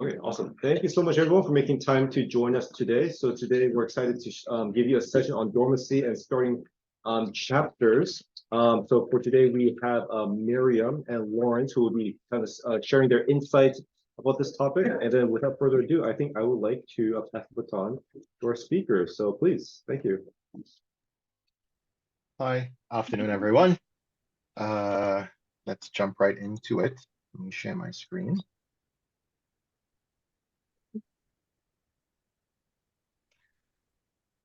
Okay, awesome. Thank you so much, everyone, for making time to join us today. So today we're excited to give you a session on dormancy and starting chapters. So for today we have Miriam and Laurence who will be kind of sharing their insights about this topic. And then without further ado, I think I would like to pass the baton to our speakers. So please, thank you. Hi, afternoon, everyone. Let's jump right into it. Let me share my screen.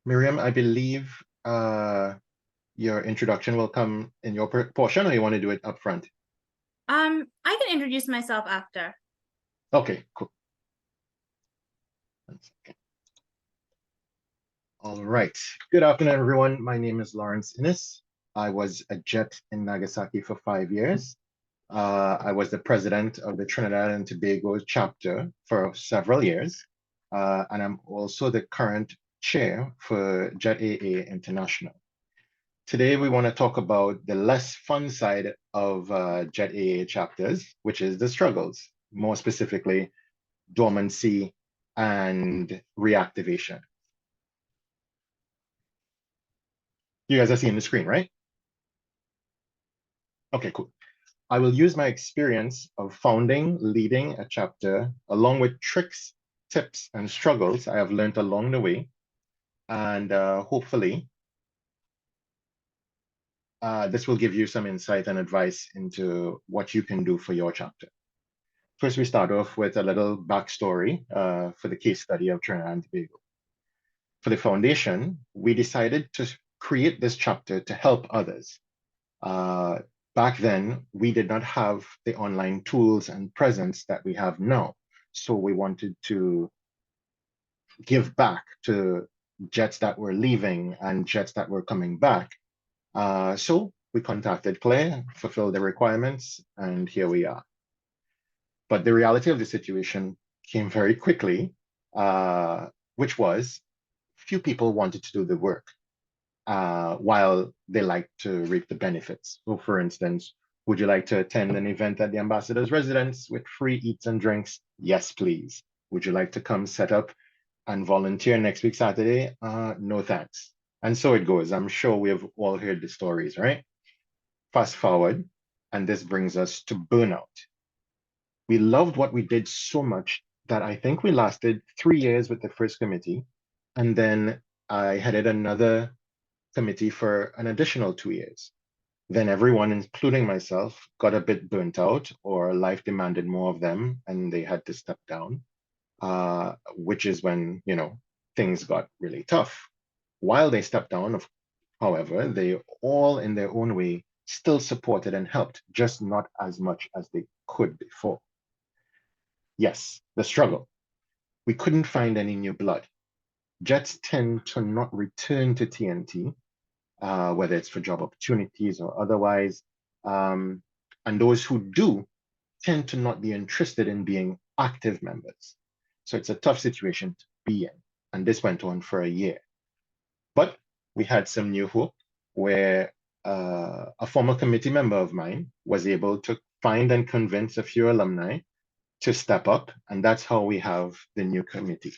Miriam, I believe your introduction will come in your portion, or you want to do it up front? I can introduce myself after. Okay, cool. 1 second. All right. Good afternoon, everyone. My name is Laurence Inniss. I was a JET in Nagasaki for 5 years. I was the president of the Trinidad and Tobago chapter for several years. And I'm also the current chair for JETAA International. Today, we want to talk about the less fun side of JETAA chapters, which is the struggles, more specifically, dormancy and reactivation. You guys are seeing the screen, right? Okay, cool. I will use my experience of founding, leading a chapter, along with tricks, tips, and struggles I have learned along the way. And hopefully, this will give you some insight and advice into what you can do for your chapter. First, we start off with a little backstory for the case study of Trinidad and Tobago. For the foundation, we decided to create this chapter to help others. Back then, we did not have the online tools and presence that we have now. So we wanted to give back to jets that were leaving and jets that were coming back. So we contacted CLAIR, fulfilled the requirements, and here we are. But the reality of the situation came very quickly, which was few people wanted to do the work. While they like to reap the benefits. So for instance, would you like to attend an event at the ambassador's residence with free eats and drinks? Yes, please. Would you like to come set up and volunteer next week, Saturday? No, thanks. And so it goes. I'm sure we have all heard the stories, right? Fast forward, and this brings us to burnout. We loved what we did so much that I think we lasted 3 years with the first committee. And then I headed another committee for an additional 2 years. Then everyone, including myself, got a bit burnt out, or life demanded more of them and they had to step down, which is when, things got really tough. While they stepped down, however, they all in their own way still supported and helped, just not as much as they could before. Yes, the struggle. We couldn't find any new blood. Jets tend to not return to TNT, whether it's for job opportunities or otherwise. And those who do tend to not be interested in being active members. So it's a tough situation to be in. And this went on for a year. But we had some new hope where a former committee member of mine was able to find and convince a few alumni to step up. And that's how we have the new committee.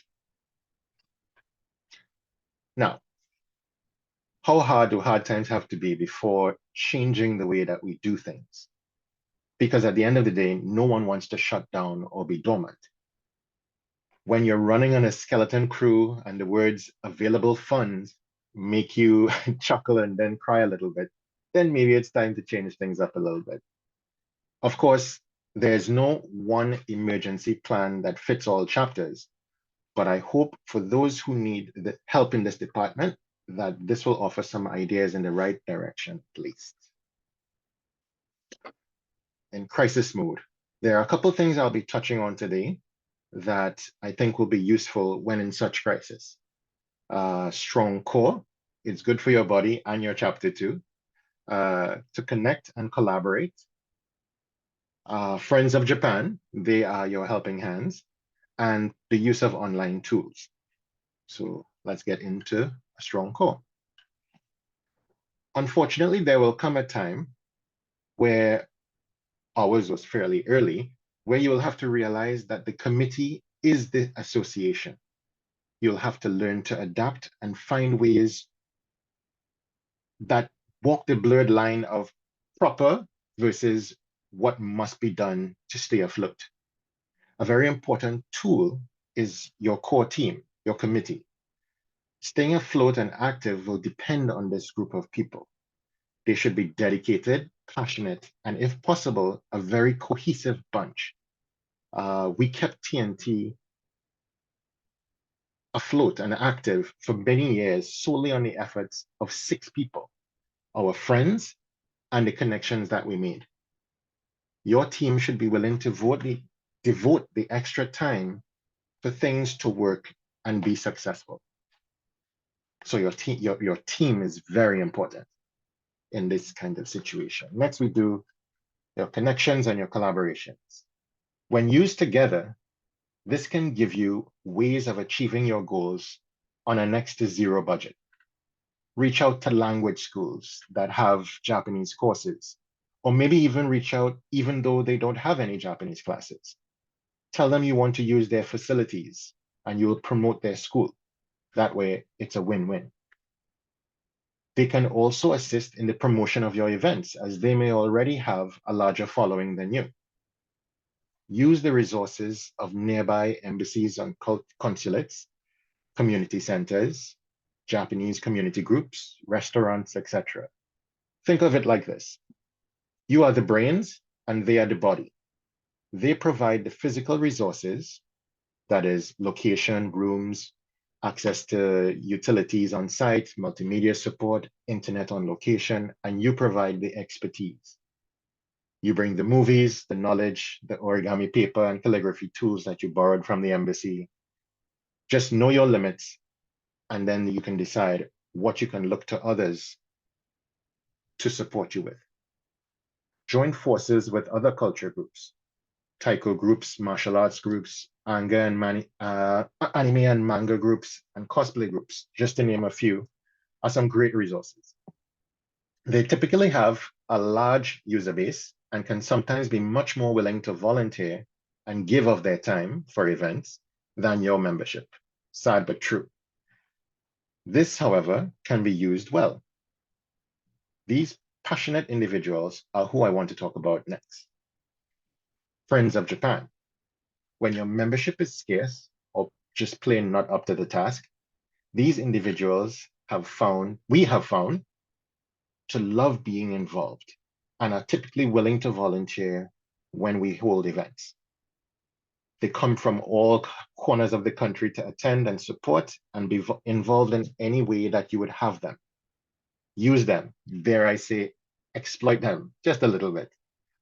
Now, how hard do hard times have to be before changing the way that we do things? Because at the end of the day, no one wants to shut down or be dormant. When you're running on a skeleton crew and the words available funds make you chuckle and then cry a little bit, then maybe it's time to change things up a little bit. Of course, there's no one emergency plan that fits all chapters, but I hope for those who need the help in this department, that this will offer some ideas in the right direction, at least. In crisis mode, there are a couple of things I'll be touching on today that I think will be useful when in such crisis. Strong core, it's good for your body and your chapter too, to connect and collaborate. Friends of Japan, they are your helping hands, and the use of online tools. So let's get into a strong core. Unfortunately, there will come a time where ours was fairly early, where you will have to realize that the committee is the association. You'll have to learn to adapt and find ways that walk the blurred line of proper versus what must be done to stay afloat. A very important tool is your core team, your committee. Staying afloat and active will depend on this group of people. They should be dedicated, passionate, and if possible, a very cohesive bunch. We kept TNT afloat and active for many years solely on the efforts of 6 people, our friends and the connections that we made. Your team should be willing to devote the extra time for things to work and be successful. So your team is very important in this kind of situation. Next, we do your connections and your collaborations. When used together, this can give you ways of achieving your goals on a next to zero budget. Reach out to language schools that have Japanese courses, or maybe even reach out even though they don't have any Japanese classes. Tell them you want to use their facilities and you will promote their school. That way, it's a win-win. They can also assist in the promotion of your events, as they may already have a larger following than you. Use the resources of nearby embassies and consulates, community centers, Japanese community groups, restaurants, etc. Think of it like this. You are the brains and they are the body. They provide the physical resources, that is location, rooms, access to utilities on site, multimedia support, internet on location, and you provide the expertise. You bring the movies, the knowledge, the origami paper and calligraphy tools that you borrowed from the embassy. Just know your limits, and then you can decide what you can look to others to support you with. Join forces with other culture groups, taiko groups, martial arts groups, anime and manga groups, and cosplay groups, just to name a few, are some great resources. They typically have a large user base and can sometimes be much more willing to volunteer and give of their time for events than your membership. Sad but true. This, however, can be used well. These passionate individuals are who I want to talk about next. Friends of Japan. When your membership is scarce or just plain not up to the task, these individuals we have found to love being involved and are typically willing to volunteer when we hold events. They come from all corners of the country to attend and support and be involved in any way that you would have them. Use them, dare I say, exploit them just a little bit.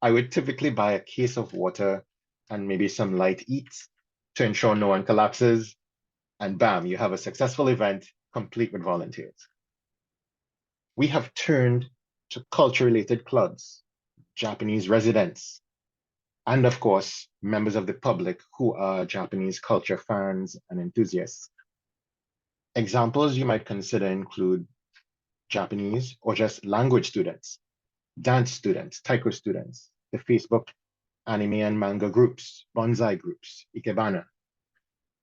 I would typically buy a case of water and maybe some light eats to ensure no one collapses, and bam, you have a successful event complete with volunteers. We have turned to culture-related clubs, Japanese residents, and of course, members of the public who are Japanese culture fans and enthusiasts. Examples you might consider include Japanese or just language students, dance students, taiko students, the Facebook anime and manga groups, bonsai groups, ikebana.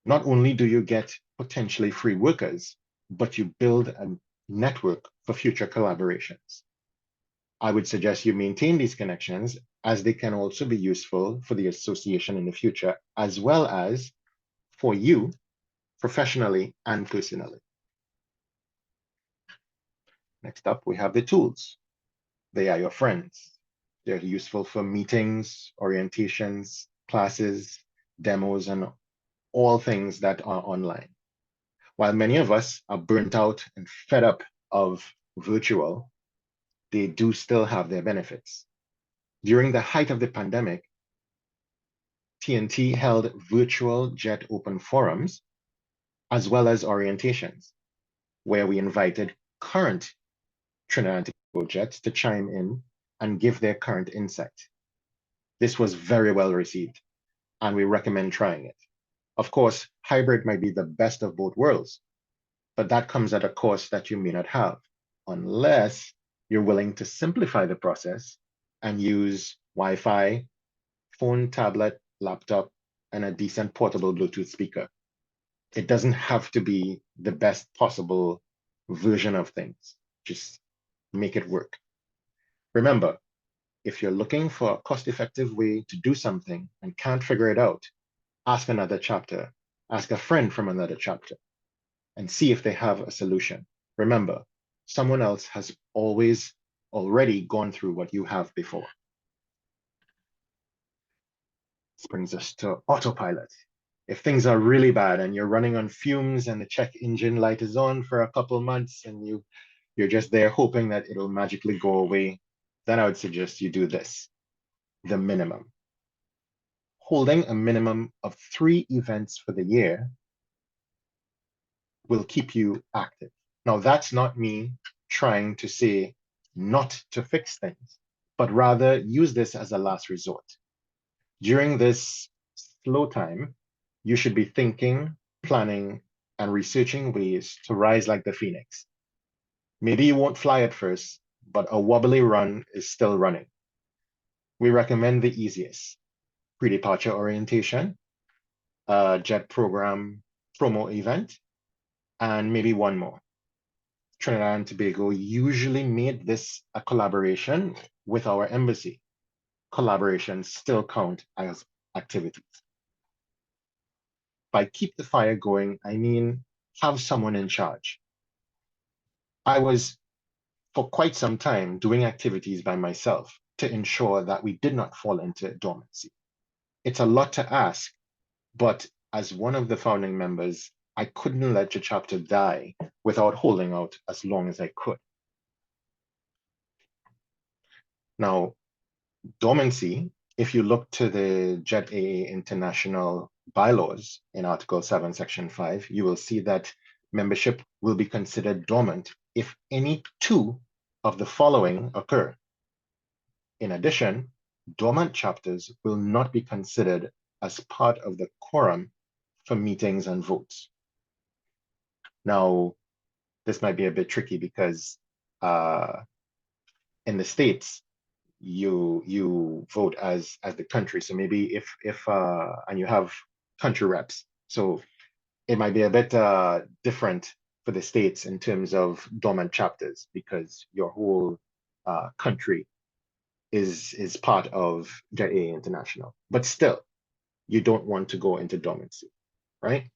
Not only do you get potentially free workers, but you build a network for future collaborations. I would suggest you maintain these connections, as they can also be useful for the association in the future, as well as for you professionally and personally. Next up, we have the tools. They are your friends. They're useful for meetings, orientations, classes, demos, and all things that are online. While many of us are burnt out and fed up of virtual, they do still have their benefits. During the height of the pandemic, TNT held virtual JET open forums, as well as orientations, where we invited current Trinidad and Tobago JETs to chime in and give their current insight. This was very well received, and we recommend trying it. Of course, hybrid might be the best of both worlds, but that comes at a cost that you may not have, unless you're willing to simplify the process and use Wi-Fi, phone, tablet, laptop, and a decent portable Bluetooth speaker. It doesn't have to be the best possible version of things. Just make it work. Remember, if you're looking for a cost-effective way to do something and can't figure it out, ask another chapter, ask a friend from another chapter, and see if they have a solution. Remember, someone else has already gone through what you have before. This brings us to autopilot. If things are really bad and you're running on fumes and the check engine light is on for a couple months and you're just there hoping that it'll magically go away, then I would suggest you do this, the minimum. Holding a minimum of 3 events for the year will keep you active. Now, that's not me trying to say not to fix things, but rather use this as a last resort. During this slow time, you should be thinking, planning, and researching ways to rise like the phoenix. Maybe you won't fly at first, but a wobbly run is still running. We recommend the easiest: pre-departure orientation, a JET program promo event, and maybe one more. Trinidad and Tobago usually made this a collaboration with our embassy. Collaborations still count as activities. By keep the fire going, I mean have someone in charge. I was, for quite some time, doing activities by myself to ensure that we did not fall into dormancy. It's a lot to ask, but as one of the founding members, I couldn't let the chapter die without holding out as long as I could. Now, dormancy, if you look to the JETAA International bylaws in Article 7, Section 5, you will see that membership will be considered dormant if any 2 of the following occur. In addition, dormant chapters will not be considered as part of the quorum for meetings and votes. Now, this might be a bit tricky because in the States, you vote as the country. So maybe if and you have country reps. So it might be a bit different for the States in terms of dormant chapters because your whole country is part of JETAA International. But still, you don't want to go into dormancy, right?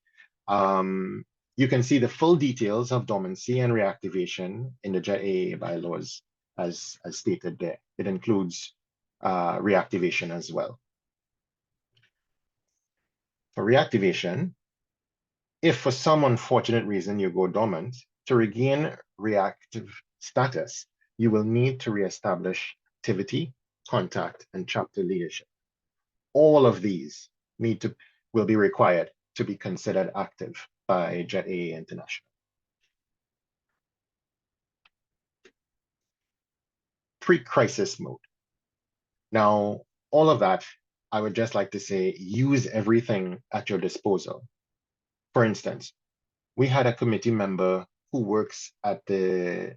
You can see the full details of dormancy and reactivation in the JETAA bylaws as stated there. It includes reactivation as well. For reactivation, if for some unfortunate reason you go dormant, to regain reactive status, you will need to reestablish activity, contact, and chapter leadership. All of these will be required to be considered active by JETAA International. Pre-crisis mode. Now, all of that, I would just like to say, use everything at your disposal. For instance, we had a committee member who works at the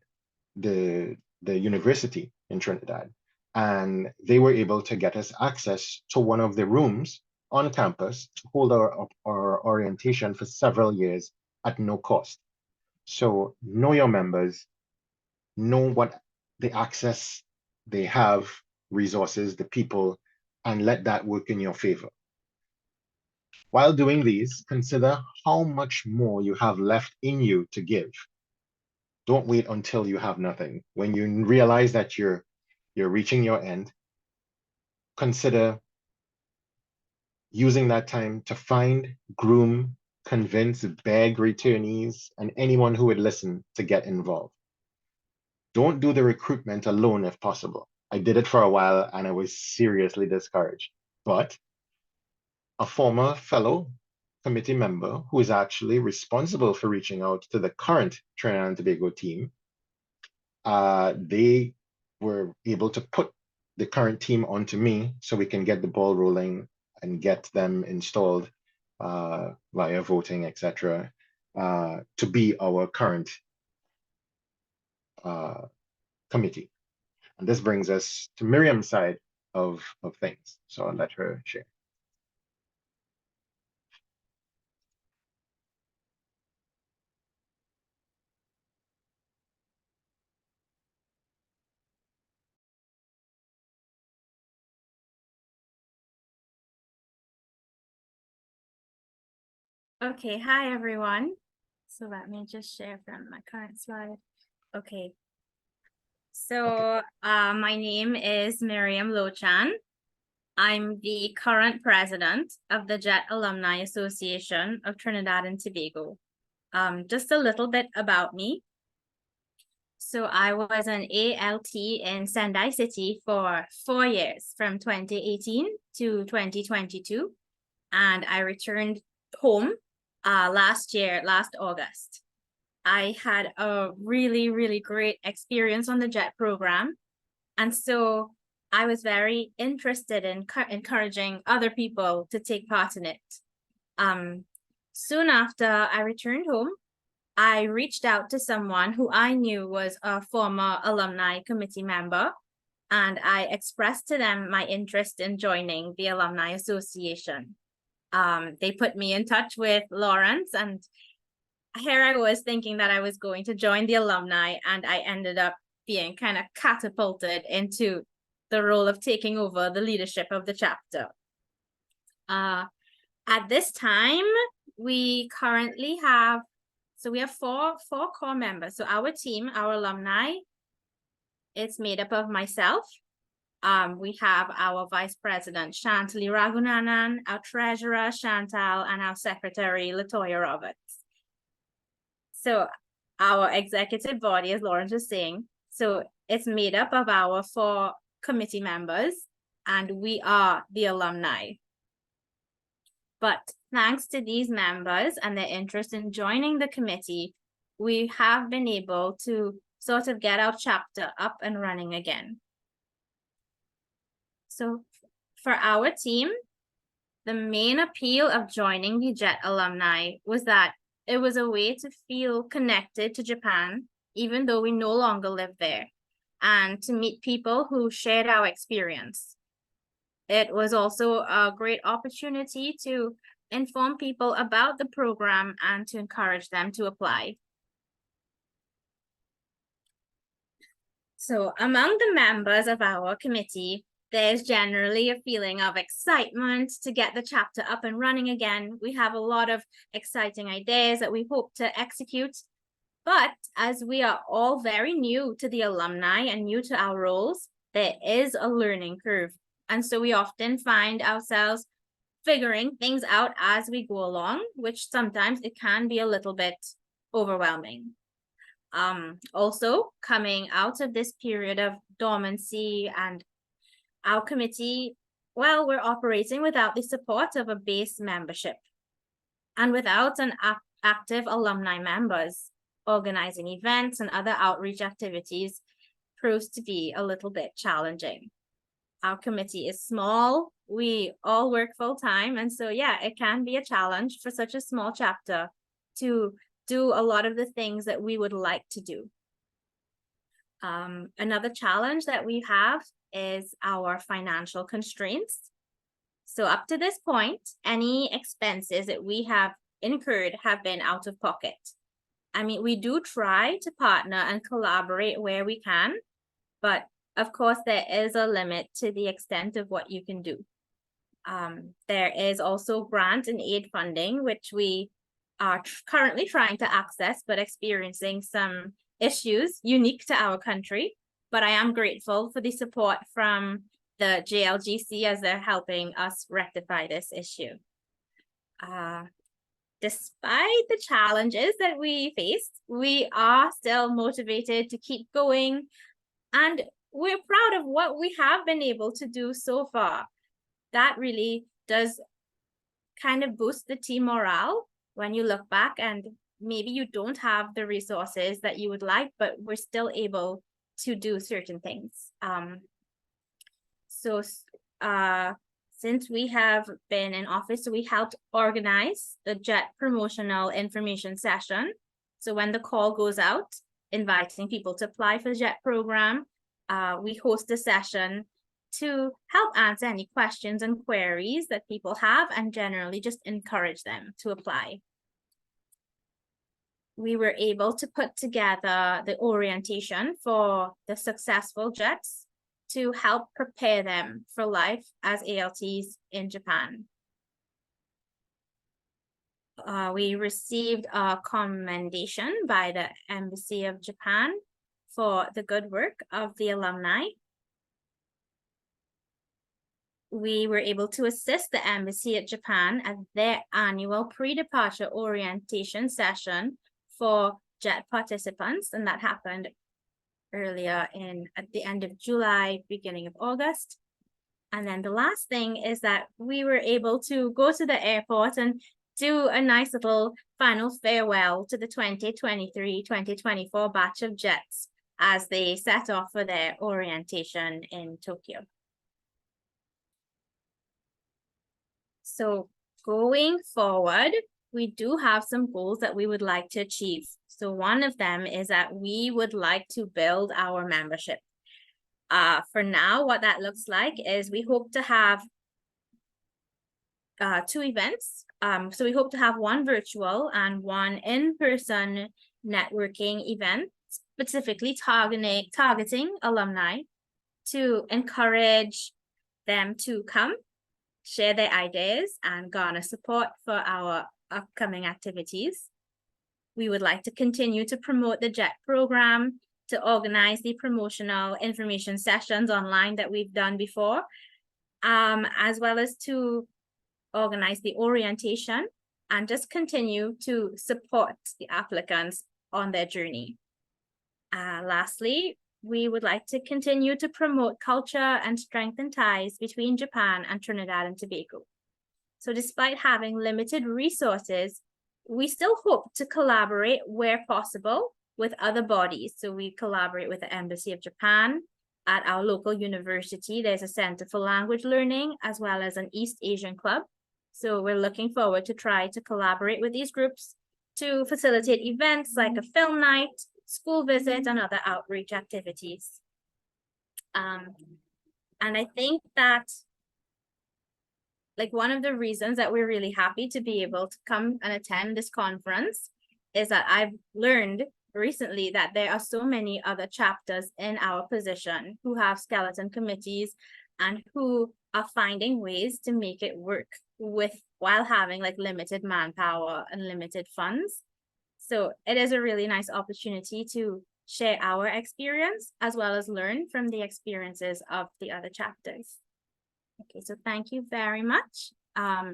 university in Trinidad, and they were able to get us access to one of the rooms on campus to hold our orientation for several years at no cost. So know your members, know what the access they have, resources, the people, and let that work in your favor. While doing these, consider how much more you have left in you to give. Don't wait until you have nothing. When you realize that you're reaching your end, consider using that time to find, groom, convince, beg returnees, and anyone who would listen to get involved. Don't do the recruitment alone if possible. I did it for a while and I was seriously discouraged. But a former fellow committee member who is actually responsible for reaching out to the current Trinidad and Tobago team, they were able to put the current team onto me so we can get the ball rolling and get them installed via voting, etc., to be our current committee. And this brings us to Miriam's side of things. So I'll let her share. Okay, hi everyone. So let me just share from my current slide. Okay. So my name is Miriam Lochan. I'm the current president of the JET Alumni Association of Trinidad and Tobago. Just a little bit about me. So I was an ALT in Sendai City for 4 years, from 2018 to 2022. And I returned home last August. I had a really, really great experience on the JET program. And so I was very interested in encouraging other people to take part in it. Soon after I returned home, I reached out to someone who I knew was a former alumni committee member, and I expressed to them my interest in joining the Alumni Association. They put me in touch with Laurence, and here I was thinking that I was going to join the alumni, and I ended up being kind of catapulted into the role of taking over the leadership of the chapter. At this time, we currently have, so we have four core members. So our team, our alumni, it's made up of myself. We have our Vice President, Shantali Raghunanan, our Treasurer, Chantal, and our Secretary, Latoya Roberts. So our executive body, as Laurence was saying, so it's made up of our 4 committee members, and we are the alumni. But thanks to these members and their interest in joining the committee, we have been able to sort of get our chapter up and running again. So for our team, the main appeal of joining the JET alumni was that it was a way to feel connected to Japan, even though we no longer live there, and to meet people who shared our experience. It was also a great opportunity to inform people about the program and to encourage them to apply. So among the members of our committee, there's generally a feeling of excitement to get the chapter up and running again. We have a lot of exciting ideas that we hope to execute. But as we are all very new to the alumni and new to our roles, there is a learning curve. And so we often find ourselves figuring things out as we go along, which sometimes it can be a little bit overwhelming. Also, coming out of this period of dormancy, and our committee, well, we're operating without the support of a base membership and without an active alumni members. Organizing events and other outreach activities proves to be a little bit challenging. Our committee is small. We all work full time. And so, yeah, it can be a challenge for such a small chapter to do a lot of the things that we would like to do. Another challenge that we have is our financial constraints. So up to this point, any expenses that we have incurred have been out of pocket. I mean, we do try to partner and collaborate where we can, but of course, there is a limit to the extent of what you can do. There is also grant and aid funding, which we are currently trying to access, but experiencing some issues unique to our country. But I am grateful for the support from the JLGC as they're helping us rectify this issue. Despite the challenges that we faced, we are still motivated to keep going, and we're proud of what we have been able to do so far. That really does kind of boost the team morale when you look back and maybe you don't have the resources that you would like, but we're still able to do certain things. Since we have been in office, we helped organize the JET promotional information session. So when the call goes out, inviting people to apply for the JET program, we host a session to help answer any questions and queries that people have and generally just encourage them to apply. We were able to put together the orientation for the successful JETs to help prepare them for life as ALTs in Japan. We received a commendation by the Embassy of Japan for the good work of the alumni. We were able to assist the Embassy of Japan at their annual pre-departure orientation session for JET participants, and that happened earlier at the end of July, beginning of August. And then the last thing is that we were able to go to the airport and do a nice little final farewell to the 2023-2024 batch of JETs as they set off for their orientation in Tokyo. So going forward, we do have some goals that we would like to achieve. So one of them is that we would like to build our membership. For now, what that looks like is we hope to have 2 events. So we hope to have one virtual and one in-person networking event, specifically targeting alumni to encourage them to come, share their ideas, and garner support for our upcoming activities. We would like to continue to promote the JET program, to organize the promotional information sessions online that we've done before, as well as to organize the orientation and just continue to support the applicants on their journey. Lastly, we would like to continue to promote culture and strengthen ties between Japan and Trinidad and Tobago. So despite having limited resources, we still hope to collaborate where possible with other bodies. So we collaborate with the Embassy of Japan. At our local university, there's a Center for Language Learning, as well as an East Asian Club. So we're looking forward to try to collaborate with these groups to facilitate events like a film night, school visit, and other outreach activities. And I think that one of the reasons that we're really happy to be able to come and attend this conference is that I've learned recently that there are so many other chapters in our position who have skeleton committees and who are finding ways to make it work while having limited manpower and limited funds. So it is a really nice opportunity to share our experience as well as learn from the experiences of the other chapters. Okay, so thank you very much.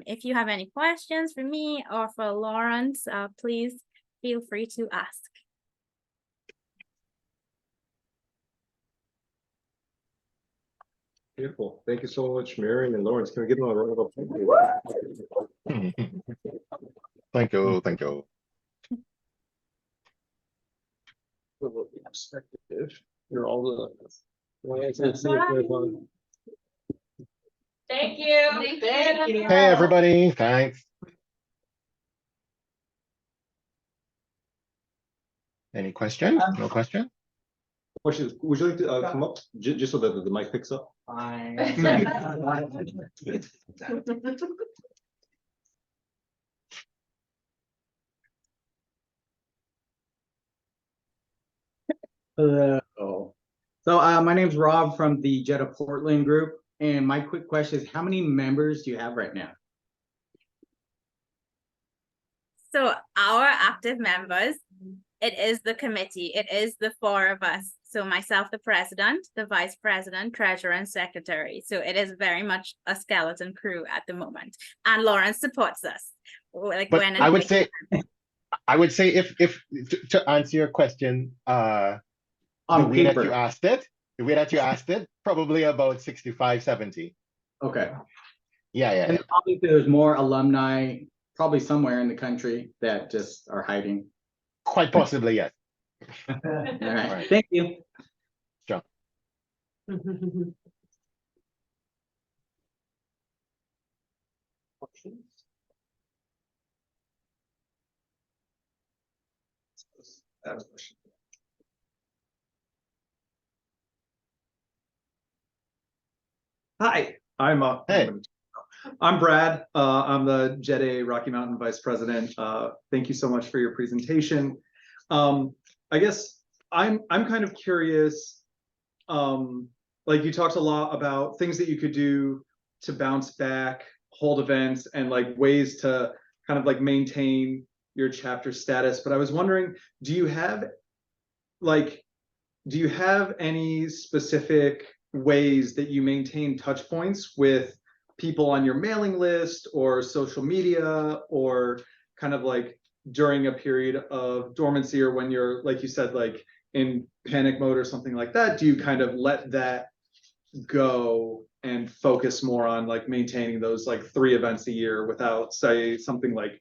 If you have any questions for me or for Laurence, please feel free to ask. Beautiful. Thank you so much, Miriam and Laurence. Can we give them a round of applause? Thank you. Thank you. Perspective. You're all the. Thank you. Thank you. Hey, everybody. Thanks. Any questions? No questions? Questions? Would you like to come up just so that the mic picks up? Hello. So my name's Rob from the JETAA Portland group, and my quick question is, how many members do you have right now? So our active members, it is the committee. It is the 4 of us. So myself, the president, the vice president, treasurer, and secretary. So it is very much a skeleton crew at the moment. And Laurence supports us. But I would say if to answer your question, the way that you asked it, probably about 65, 70. Okay. Yeah. And obviously there's more alumni probably somewhere in the country that just are hiding. Quite possibly, yes. All right. Thank you. Sure. Hi, I'm Brad. I'm the JETAA Rocky Mountain Vice President. Thank you so much for your presentation. I guess I'm kind of curious. Like you talked a lot about things that you could do to bounce back, hold events, and ways to kind of like maintain your chapter status. But I was wondering, do you have any specific ways that you maintain touch points with people on your mailing list or social media, or kind of like during a period of dormancy, or when you're, like you said, like in panic mode or something like that? Do you kind of let that go and focus more on like maintaining those like 3 events a year without, say, something like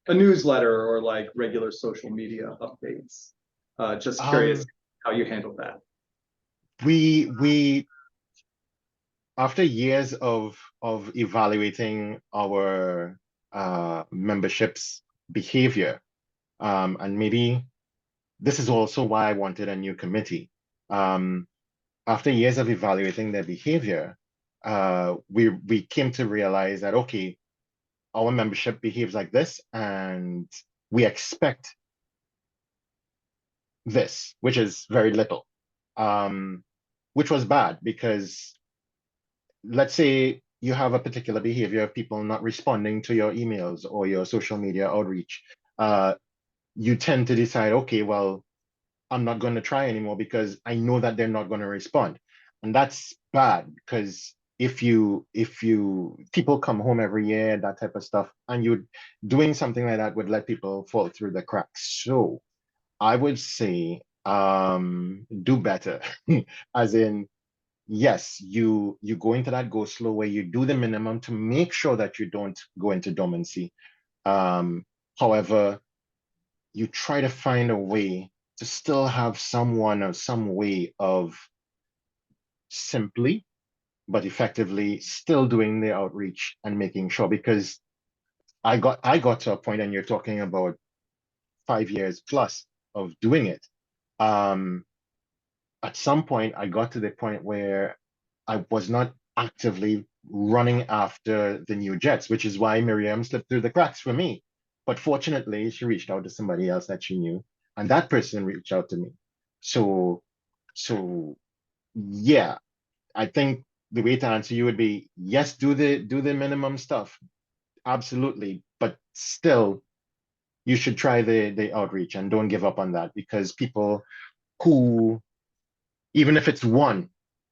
a newsletter or like regular social media updates? Just curious how you handle that. We after years of evaluating our membership's behavior, and maybe this is also why I wanted a new committee. After years of evaluating their behavior, we came to realize that, okay, our membership behaves like this, and we expect this, which is very little, which was bad, because let's say you have a particular behavior of people not responding to your emails or your social media outreach. You tend to decide, okay, well, I'm not going to try anymore because I know that they're not going to respond. And that's bad, because if people come home every year, that type of stuff, and you doing something like that would let people fall through the cracks. So I would say do better. As in, yes, you go into that go slow where you do the minimum to make sure that you don't go into dormancy. However, you try to find a way to still have someone or some way of simply but effectively still doing the outreach and making sure, because I got to a point, and you're talking about 5 years plus of doing it. At some point, I got to the point where I was not actively running after the new jets, which is why Miriam slipped through the cracks for me. But fortunately, she reached out to somebody else that she knew, and that person reached out to me. So yeah, I think the way to answer you would be, yes, do the minimum stuff, absolutely, but still, you should try the outreach and don't give up on that, because people who, even if it's one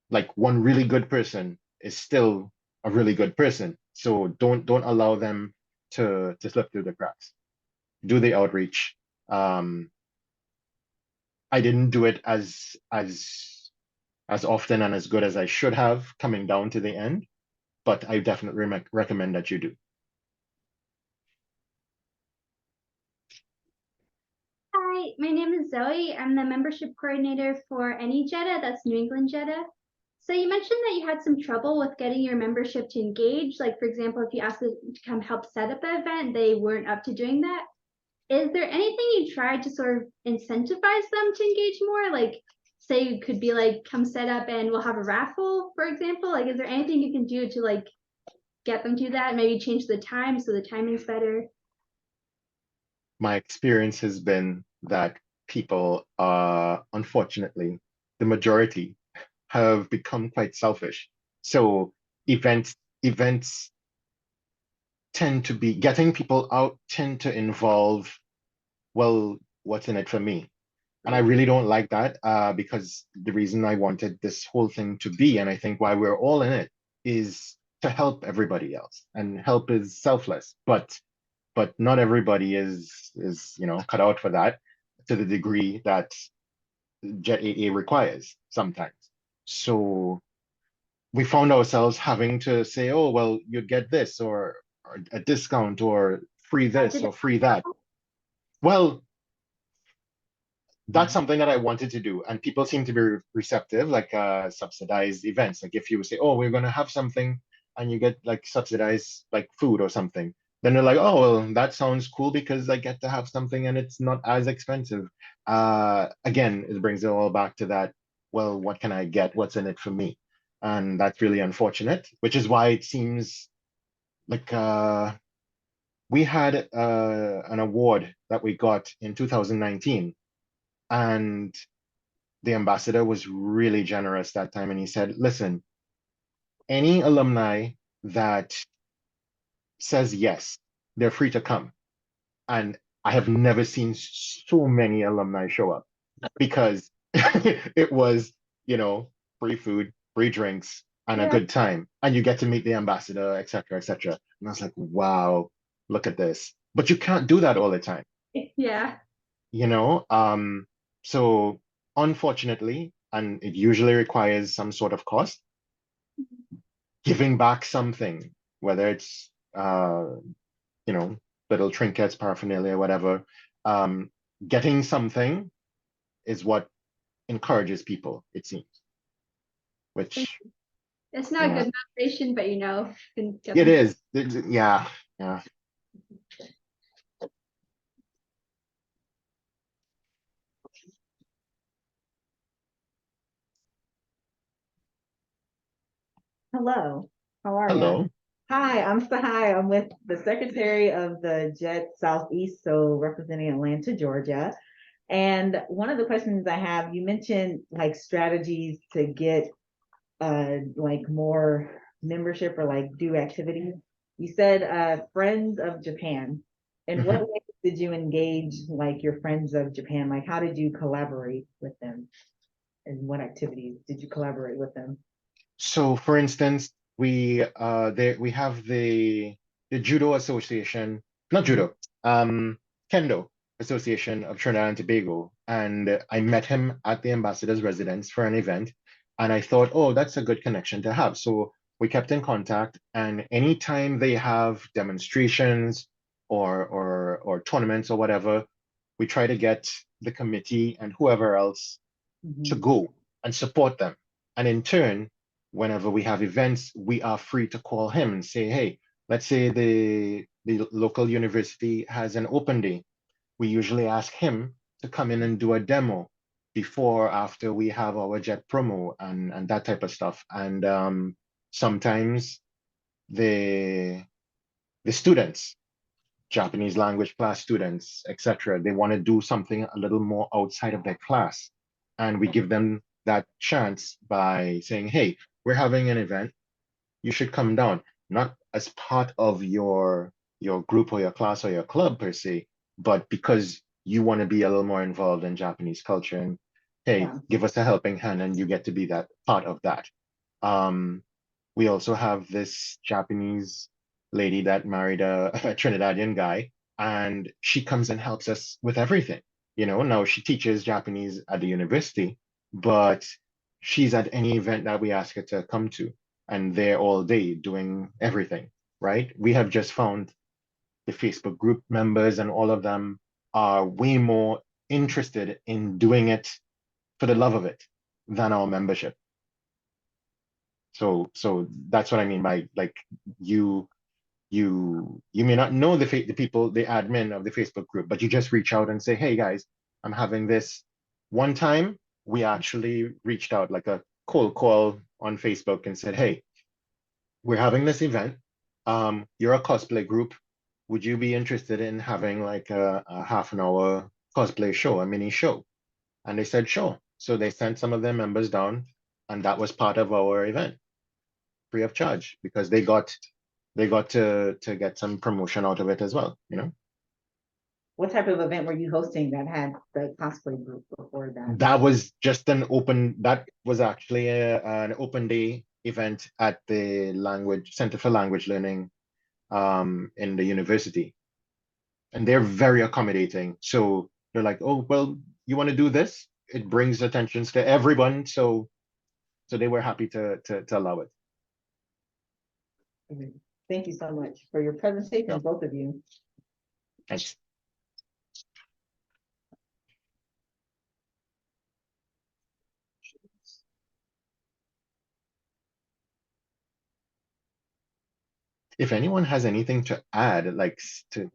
really good person, is still a really good person. So don't allow them to slip through the cracks. Do the outreach. I didn't do it as often and as good as I should have coming down to the end, but I definitely recommend that you do. Hi, my name is Zoe. I'm the membership coordinator for any JETAA, that's New England JETAA. So you mentioned that you had some trouble with getting your membership to engage. Like, for example, if you asked them to come help set up an event, they weren't up to doing that. Is there anything you tried to sort of incentivize them to engage more? Like, say you could be like, come set up and we'll have a raffle, for example. Like, is there anything you can do to like get them to that? Maybe change the time so the timing's better. My experience has been that people are, unfortunately, the majority have become quite selfish. So events tend to be, getting people out tend to involve, well, what's in it for me? And I really don't like that, because the reason I wanted this whole thing to be, and I think why we're all in it, is to help everybody else. And help is selfless, but not everybody is cut out for that to the degree that JETAA requires sometimes. So we found ourselves having to say, oh, well, you get this, or a discount, or free this, or free that. Well, that's something that I wanted to do, and people seem to be receptive, like subsidized events. Like if you say, oh, we're going to have something, and you get like subsidized like food or something, then they're like, oh, well, that sounds cool because I get to have something and it's not as expensive. Again, it brings it all back to that, well, what can I get? What's in it for me? And that's really unfortunate, which is why it seems like we had an award that we got in 2019, and the ambassador was really generous that time. And he said, listen, any alumni that says yes, they're free to come. And I have never seen so many alumni show up because it was, free food, free drinks, and a good time. And you get to meet the ambassador, et cetera, et cetera. And I was like, wow, look at this. But you can't do that all the time, Yeah. So unfortunately, and it usually requires some sort of cost, giving back something, whether it's little trinkets, paraphernalia, whatever, getting something is what encourages people, it seems. Which It's not Yeah. good motivation, but it is. Yeah. Hello, how are you? Hello. Hi, I'm Sahai. I'm with the Secretary of the JET Southeast, so representing Atlanta, Georgia. And one of the questions I have, you mentioned like strategies to get like more membership or like do activities. You said Friends of Japan. In what ways did you engage like your Friends of Japan? Like how did you collaborate with them? And what activities did you collaborate with them? So, for instance, we have the Judo Association, not Judo, Kendo Association of Trinidad and Tobago, and I met him at the ambassador's residence for an event, and I thought, oh, that's a good connection to have. So we kept in contact, and anytime they have demonstrations or tournaments or whatever, we try to get the committee and whoever else to go and support them. And in turn, whenever we have events, we are free to call him and say, hey, let's say the local university has an open day. We usually ask him to come in and do a demo before, after we have our JET promo and that type of stuff. And sometimes the students, Japanese language class students, etc., they want to do something a little more outside of their class. And we give them that chance by saying, hey, we're having an event, you should come down, not as part of your group or your class or your club per se, but because you want to be a little more involved in Japanese culture, and hey, give us a helping hand and you get to be that part of that. We also have this Japanese lady that married a Trinidadian guy, and she comes and helps us with everything. Now she teaches Japanese at the university, but she's at any event that we ask her to come to, and they're all day doing everything, right? We have just found the Facebook group members and all of them are way more interested in doing it for the love of it than our membership. So that's what I mean by like you may not know the people, the admin of the Facebook group, but you just reach out and say, hey guys, I'm having this. One time we actually reached out like a cold call on Facebook and said, hey, we're having this event. You're a cosplay group. Would you be interested in having like a half an hour cosplay show, a mini show? And they said, sure. So they sent some of their members down, and that was part of our event, free of charge, because they got to get some promotion out of it as well, What type of event were you hosting that had the cosplay group before that? That was actually an open day event at the Center for Language Learning in the university. And they're very accommodating. So they're like, oh, well, you want to do this? It brings attention to everyone. So they were happy to allow it. Thank you so much for your presentation, both of you. Thanks. If anyone has anything to add, like to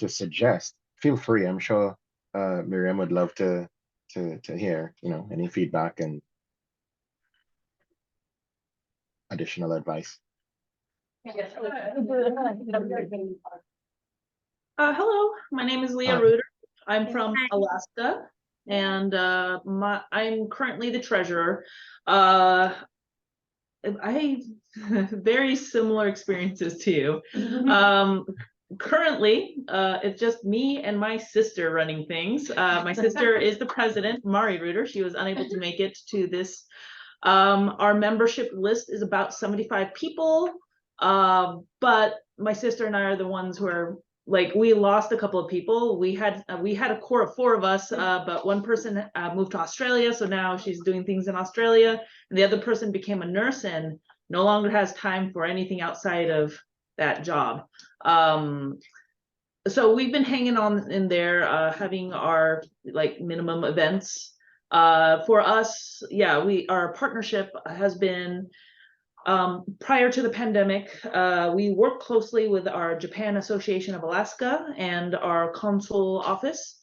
suggest, feel free. I'm sure Miriam would love to hear, any feedback and additional advice. Hello, my name is Leah Reuter. I'm from Alaska, and I'm currently the treasurer. I very similar experiences to you. currently, it's just me and my sister running things. My sister is the president, Mari Reuter. She was unable to make it to this. Our membership list is about 75 people, but my sister and I are the ones who are like, we lost a couple of people. We had a core of 4 of us, but one person moved to Australia, so now she's doing things in Australia, and the other person became a nurse and no longer has time for anything outside of that job. So we've been hanging on in there, having our like minimum events. For us, yeah, our partnership has been, prior to the pandemic, we work closely with our Japan Association of Alaska and our Consul office.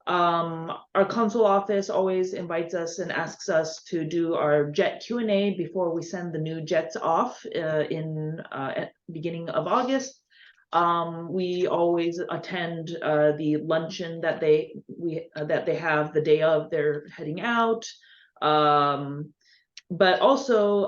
Our Consul office always invites us and asks us to do our JET Q&A before we send the new jets off in at beginning of August. We always attend the luncheon that they have the day of they're heading out. But also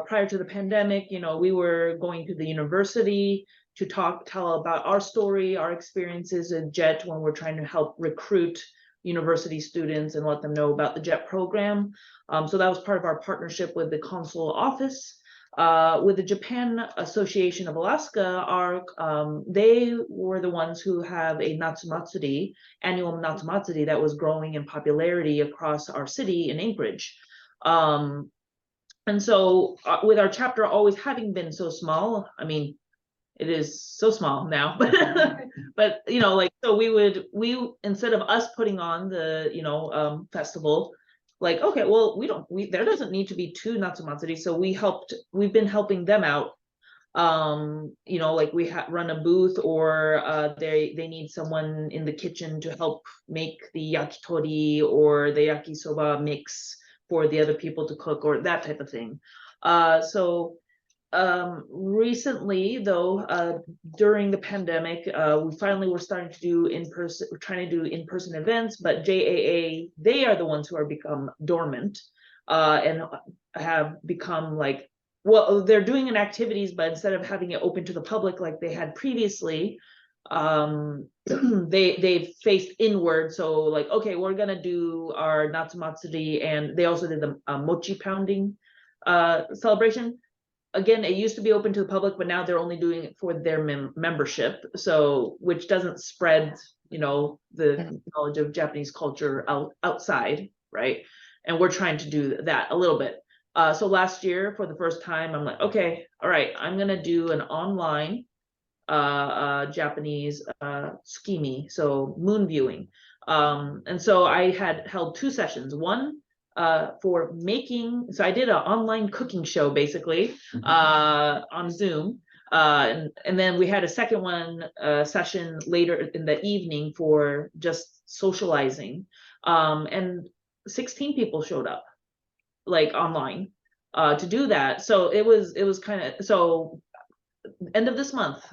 prior to the pandemic, you know, we were going to the university to tell about our story, our experiences at JET when we're trying to help recruit university students and let them know about the JET program. So that was part of our partnership with the Consul office. With the Japan Association of Alaska, they were the ones who have a Natsumatsuri, annual Natsumatsuri that was growing in popularity across our city in Anchorage. And so with our chapter always having been so small, I mean, it is so small now, but you know, like, so we instead of us putting on the, you know, festival, like, okay, well, there doesn't need to be 2 Natsumatsuri. So we've been helping them out. You know, like we run a booth, or they need someone in the kitchen to help make the yakitori or the yakisoba mix for the other people to cook, or that type of thing. Recently though, during the pandemic, we finally were starting to do trying to do in-person events, but JAA, they are the ones who are become dormant, and have become like, well, they're doing an activities, but instead of having it open to the public like they had previously, they've faced inward. So like, okay, we're gonna do our Natsumatsuri, and they also did the mochi pounding celebration. Again, it used to be open to the public, but now they're only doing it for their membership. So, which doesn't spread, you know, the knowledge of Japanese culture outside, right? And we're trying to do that a little bit. So last year, for the first time, I'm like, okay, all right, I'm gonna do an online Japanese tsukimi, so moon viewing. And so I had held 2 sessions. One for making, so I did an online cooking show basically on Zoom, and then we had a second one session later in the evening for just socializing, and 16 people showed up, like online, to do that. So it was kind of, so end of this month,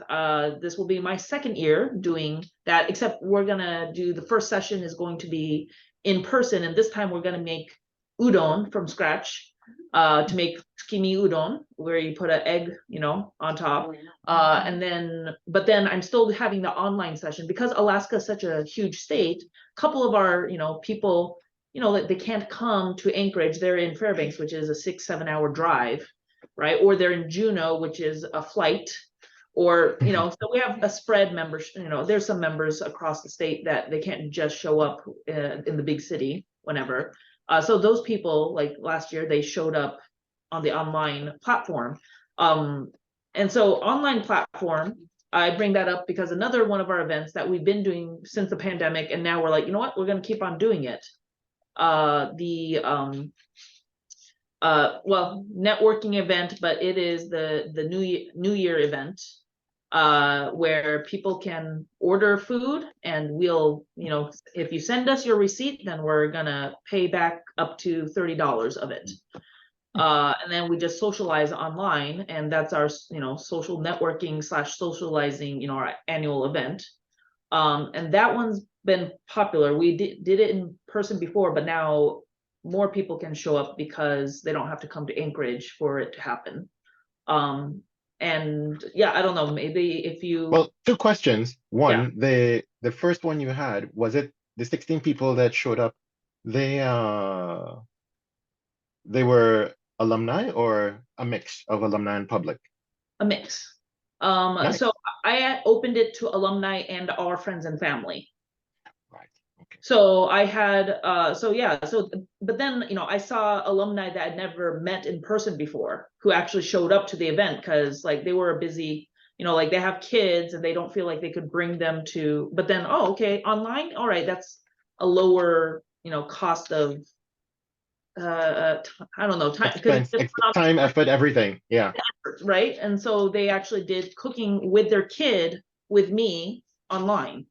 this will be my 2nd year doing that, except we're gonna do, the first session is going to be in person, and this time we're gonna make udon from scratch, to make tsukimi udon, where you put an egg, you know, on top, and then, but then I'm still having the online session because Alaska is such a huge state. A couple of our, you know, people, you know, they can't come to Anchorage, they're in Fairbanks, which is a 6-7 hour drive, right? Or they're in Juneau, which is a flight, or, you know, so we have a spread members, you know, there's some members across the state that they can't just show up in the big city whenever. So those people, like last year, they showed up on the online platform. And so online platform, I bring that up because another one of our events that we've been doing since the pandemic, and now we're like, you know what, we're gonna keep on doing it. Well, networking event, but it is the New Year event, where people can order food, and we'll, you know, if you send us your receipt, then we're gonna pay back up to $30 of it. And then we just socialize online, and that's our, you know, social networking / socializing, you know, our annual event. And that one's been popular. We did it in person before, but now more people can show up because they don't have to come to Anchorage for it to happen. And yeah, I don't know, maybe if you, Well, Two questions. One, the first one you had, was it the 16 people that showed up? They were alumni or a mix of alumni and public? A mix. Nice. So I opened it to alumni and our friends and family. Right. Okay. So I had, but then, you know, I saw alumni that I'd never met in person before who actually showed up to the event because like they were busy, you know, like they have kids and they don't feel like they could bring them to, but then, oh, okay, online, all right, that's a lower, you know, cost of, I don't know, time, Expense, time, effort, everything. Yeah. right? And so they actually did cooking with their kid with me online.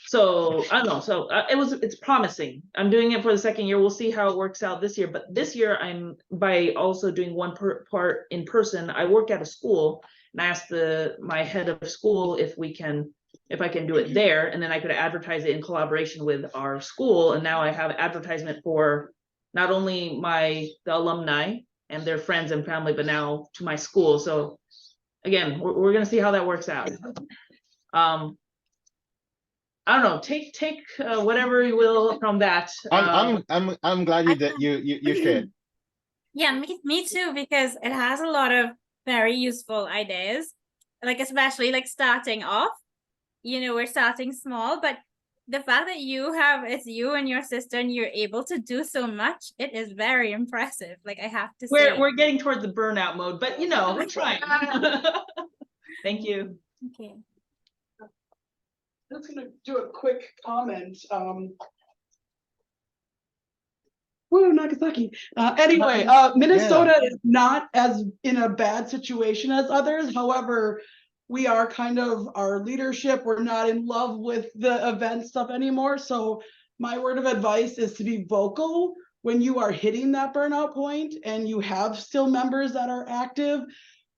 So I don't know. So it's promising. I'm doing it for the second year. We'll see how it works out this year. But this year, I'm by also doing one part in person. I work at a school, and I asked my head of school if I can do it there, and then I could advertise it in collaboration with our school. And now I have advertisement for not only the alumni and their friends and family, but now to my school. So again, we're gonna see how that works out. I don't know. Take whatever you will from that. I'm glad you shared. Yeah, me too, because it has a lot of very useful ideas. Like especially like starting off, you know, we're starting small, but the fact that it's you and your sister and you're able to do so much, it is very impressive. Like I have to say. We're getting towards the burnout mode, but you know, we're trying. Thank you. Okay. I'm just gonna do a quick comment. Woo, Nagasaki. Anyway, Minnesota is not as in a bad situation as others. However, we are kind of our leadership. We're not in love with the event stuff anymore. So my word of advice is to be vocal when you are hitting that burnout point and you have still members that are active.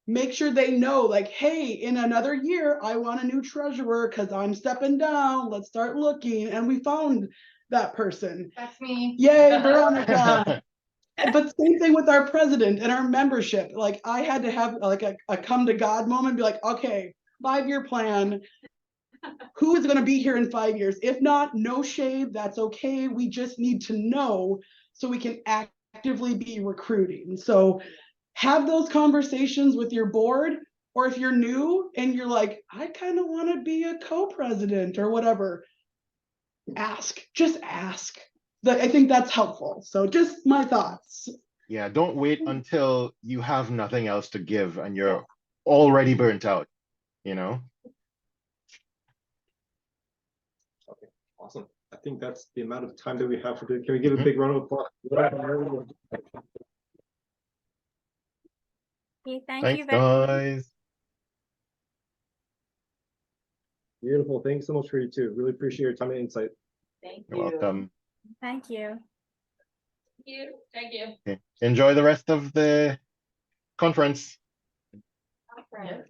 Make sure they know, like, hey, in another year, I want a new treasurer because I'm stepping down. Let's start looking. And we found that person. That's me. Yay, Veronica. But same thing with our president and our membership. Like I had to have like a come to God moment, be like, okay, 5-year plan. Who is going to be here in 5 years? If not, no shade, that's okay. We just need to know so we can actively be recruiting. So have those conversations with your board, or if you're new and you're like, I kind of want to be a co-president or whatever, just ask. I think that's helpful. So just my thoughts. Yeah, don't wait until you have nothing else to give and you're already burnt out, you know? Okay, awesome. I think that's the amount of time that we have for today. Can we give a big round of applause? Okay, thank Thanks, you very much. guys. Beautiful. Thanks so much for you too. Really appreciate your time and insight. Thank You're welcome. Thank you. Thank you. Okay. Enjoy the rest of the conference. Yeah.